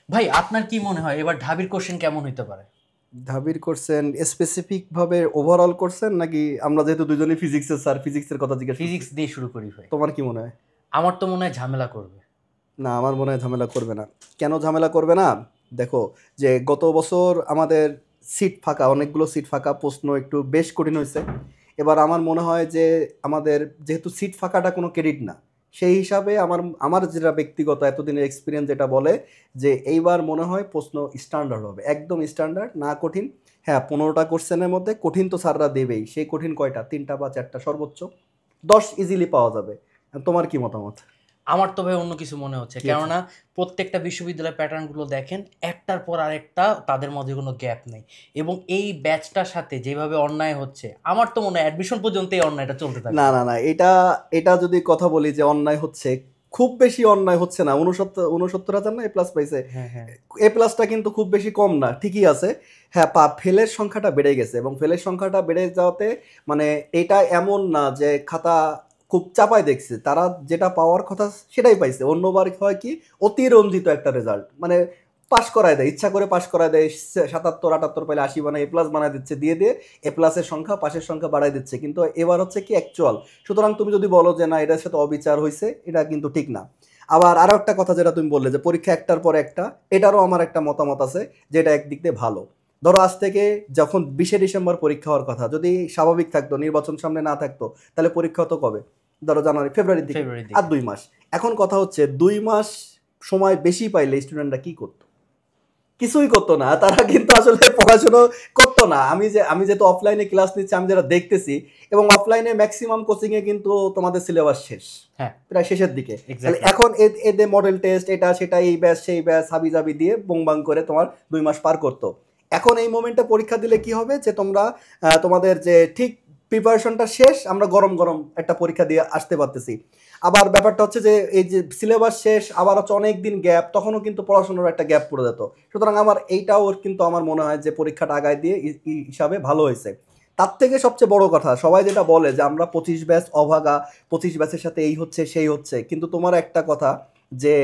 ভাই আপনার কি মনে হয় এবার ঢাবির কোশ্চেন কেমন হইতে পারে? ঢাবির করছেন স্পেসিফিক ভাবে ওভারঅল করছেন নাকি আমরা যেহেতু দুজনেই ফিজিক্সের স্যার ফিজিক্সের কথা জিজ্ঞেস করছি? ফিজিক্স দিয়ে শুরু করি ভাই। তোমার কি মনে হয়? আমার তো মনে হয় ঝামেলা করবে। না, আমার মনে হয় ঝামেলা করবে না। কেন ঝামেলা করবে না? দেখো, যে গত বছর আমাদের সিট ফাঁকা, অনেকগুলো সিট ফাঁকা, প্রশ্ন একটু বেশ কঠিন হয়েছে। এবার আমার মনে হয় যে আমাদের যেহেতু সিট ফাঁকাটা কোনো ক্রেডিট না, সেই হিসাবে আমার আমার যেটা ব্যক্তিগত এতদিনের এক্সপিরিয়েন্স যেটা বলে যে এইবার মনে হয় প্রশ্ন স্ট্যান্ডার্ড হবে, একদম স্ট্যান্ডার্ড, না কঠিন। হ্যাঁ, 15টা কোশ্চেনের মধ্যে কঠিন তো স্যাররা দেবেই, সেই কঠিন কয়টা, 3টা বা 4টা সর্বোচ্চ, 10 ইজিলি পাওয়া যাবে। তোমার কি মতামত? আমার তো ভাই অন্য কিছু মনে হচ্ছে, কি হচ্ছে? কেননা প্রত্যেকটা বিশ্ববিদ্যালয়ের প্যাটার্নগুলো দেখেন, একটার পর আরেকটা, তাদের মধ্যে কোনো গ্যাপ নেই। এবং এই ব্যাচটার সাথে যেভাবে অন্যায় হচ্ছে, আমার তো মনে হয় অ্যাডমিশন পর্যন্ত এই অন্যায়টা চলতে না, থাকবে। না, না, এটা এটা যদি কথা বলি যে অন্যায় হচ্ছে, খুব বেশি অন্যায় হচ্ছে না। 69,000 না এ প্লাস পাইছে। হ্যাঁ, হ্যাঁ। এ প্লাসটা কিন্তু খুব বেশি কম না, ঠিকই আছে। হ্যাঁ, ফেলের সংখ্যাটা বেড়ে গেছে, এবং ফেলের সংখ্যাটা বেড়ে যাওয়াতে মানে এটা এমন না যে খাতা খুব চাপায় দেখছে, তারা যেটা পাওয়ার কথা সেটাই পাইছে। অন্যবার হয় কি, অতিরঞ্জিত একটা রেজাল্ট, মানে পাশ করায় দেয়, ইচ্ছা করে পাশ করায় দেয়। 77 78 পাইলে 80 বানায় এ প্লাস বানায় দিচ্ছে, দিয়ে দিয়ে এ প্লাসের সংখ্যা পাশের সংখ্যা বাড়ায় দিচ্ছে। কিন্তু এবার হচ্ছে কি অ্যাকচুয়াল। সুতরাং তুমি যদি বলো যে না, এটার সাথে অবিচার হয়েছে, এটা কিন্তু ঠিক না। আবার আরও একটা কথা যেটা তুমি বললে যে পরীক্ষা একটার পর একটা, এটারও আমার একটা মতামত আছে, যেটা একদিক দিয়ে ভালো। ধরো আজ থেকে যখন 20শে ডিসেম্বর পরীক্ষা হওয়ার কথা, যদি স্বাভাবিক থাকতো, নির্বাচন সামনে না থাকতো, তাহলে পরীক্ষা হতো কবে? ধরো জানুয়ারি ফেব্রুয়ারির দিকে। ফেব্রুয়ারির আর দিকে। 2 মাস। এখন কথা হচ্ছে 2 মাস সময় বেশি পাইলে স্টুডেন্টরা কি করতো? কিছুই করতো না, তারা কিন্তু আসলে পড়াশোনা করতো না। আমি যেহেতু অফলাইনে ক্লাস নিচ্ছি, আমি যেটা দেখতেছি, এবং অফলাইনে ম্যাক্সিমাম কোচিংয়ে কিন্তু তোমাদের সিলেবাস শেষ, হ্যাঁ, প্রায় শেষের দিকে। তাহলে এক্স্যাক্টলি। এখন এদের মডেল টেস্ট, এটা সেটা, এই ব্যাচ সেই ব্যাচ, হাবি জাবি দিয়ে বং করে তোমার 2 মাস পার করতো। এখন এই মোমেন্টে পরীক্ষা দিলে কি হবে, যে তোমরা তোমাদের যে ঠিক প্রিপারেশনটা শেষ, আমরা গরম গরম একটা পরীক্ষা দিয়ে আসতে পারতেছি। আবার ব্যাপারটা হচ্ছে যে এই যে সিলেবাস শেষ, আবার হচ্ছে অনেক দিন গ্যাপ, তখনও কিন্তু পড়াশোনার একটা গ্যাপ পড়ে যেত। সুতরাং আমার এইটাও কিন্তু আমার মনে হয় যে পরীক্ষাটা আগায় দিয়ে হিসাবে ভালো হয়েছে। তার থেকে সবচেয়ে বড় কথা, সবাই যেটা বলে যে আমরা 25 ব্যাচ অভাগা, 25 ব্যাচের সাথে এই হচ্ছে সেই হচ্ছে, কিন্তু তোমার একটা কথা, যে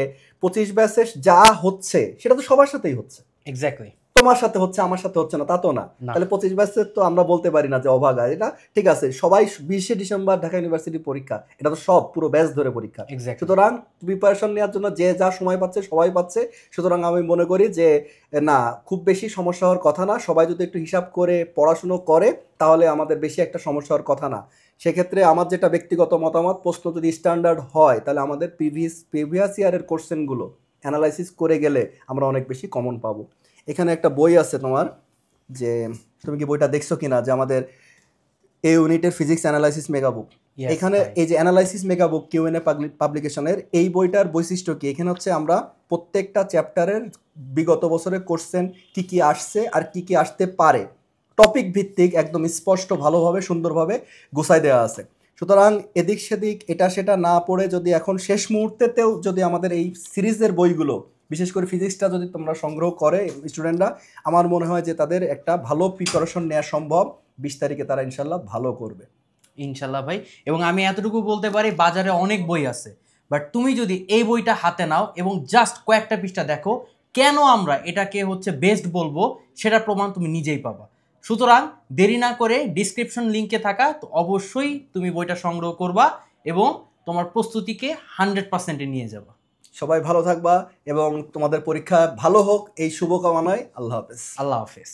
25 ব্যাচের যা হচ্ছে সেটা তো সবার সাথেই হচ্ছে। এক্স্যাক্টলি। তোমার সাথে হচ্ছে, আমার সাথে হচ্ছে না, তা তো না। না। তাহলে 25 ব্যাচের তো আমরা বলতে পারি না যে অভাগা। এটা ঠিক আছে, সবাই 20শে ডিসেম্বর ঢাকা ইউনিভার্সিটি পরীক্ষা, এটা তো সব পুরো ব্যাচ ধরে পরীক্ষা। এক্স্যাক্টলি। সুতরাং প্রিপারেশন নেওয়ার জন্য যে যা সময় পাচ্ছে সবাই পাচ্ছে। সুতরাং আমি মনে করি যে না, খুব বেশি সমস্যা হওয়ার কথা না। সবাই যদি একটু হিসাব করে পড়াশুনো করে, তাহলে আমাদের বেশি একটা সমস্যা হওয়ার কথা না। সেক্ষেত্রে আমার যেটা ব্যক্তিগত মতামত, প্রশ্ন যদি স্ট্যান্ডার্ড হয়, তাহলে আমাদের প্রিভিয়াস ইয়ারের কোশ্চেনগুলো অ্যানালাইসিস করে গেলে আমরা অনেক বেশি কমন পাবো। এখানে একটা বই আছে তোমার, যে তুমি কি বইটা দেখছো কিনা, যে আমাদের এই ইউনিটের ফিজিক্স অ্যানালাইসিস মেগাবুক। ইয়েস এখানে ভাই। এই যে অ্যানালাইসিস মেগাবুক কিউএনএ পাবলিকেশনের এই বইটার বৈশিষ্ট্য কি, এখানে হচ্ছে আমরা প্রত্যেকটা চ্যাপ্টারের বিগত বছরের কোশ্চেন কি কি আসছে আর কি কি আসতে পারে, টপিক ভিত্তিক একদম স্পষ্ট, ভালোভাবে, সুন্দরভাবে গুছাই দেওয়া আছে। সুতরাং এদিক সেদিক এটা সেটা না পড়ে, যদি এখন শেষ মুহূর্তেতেও যদি আমাদের এই সিরিজের বইগুলো, বিশেষ করে ফিজিক্সটা যদি তোমরা সংগ্রহ করে স্টুডেন্টরা, আমার মনে হয় যে তাদের একটা ভালো প্রিপারেশন নেওয়া সম্ভব। 20 তারিখে তারা ইনশাল্লাহ ভালো করবে। ইনশাল্লাহ ভাই। এবং আমি এতটুকু বলতে পারি, বাজারে অনেক বই আছে, বাট তুমি যদি এই বইটা হাতে নাও এবং জাস্ট কয়েকটা পৃষ্ঠা দেখো, কেন আমরা এটাকে হচ্ছে বেস্ট বলবো, সেটার প্রমাণ তুমি নিজেই পাবা। সুতরাং দেরি না করে ডিসক্রিপশন লিঙ্কে থাকা তো অবশ্যই তুমি বইটা সংগ্রহ করবা এবং তোমার প্রস্তুতিকে 100%-এ নিয়ে যাবা। সবাই ভালো থাকবা, এবং তোমাদের পরীক্ষা ভালো হোক এই শুভকামনায়। আল্লাহ হাফেজ। আল্লাহ হাফেজ।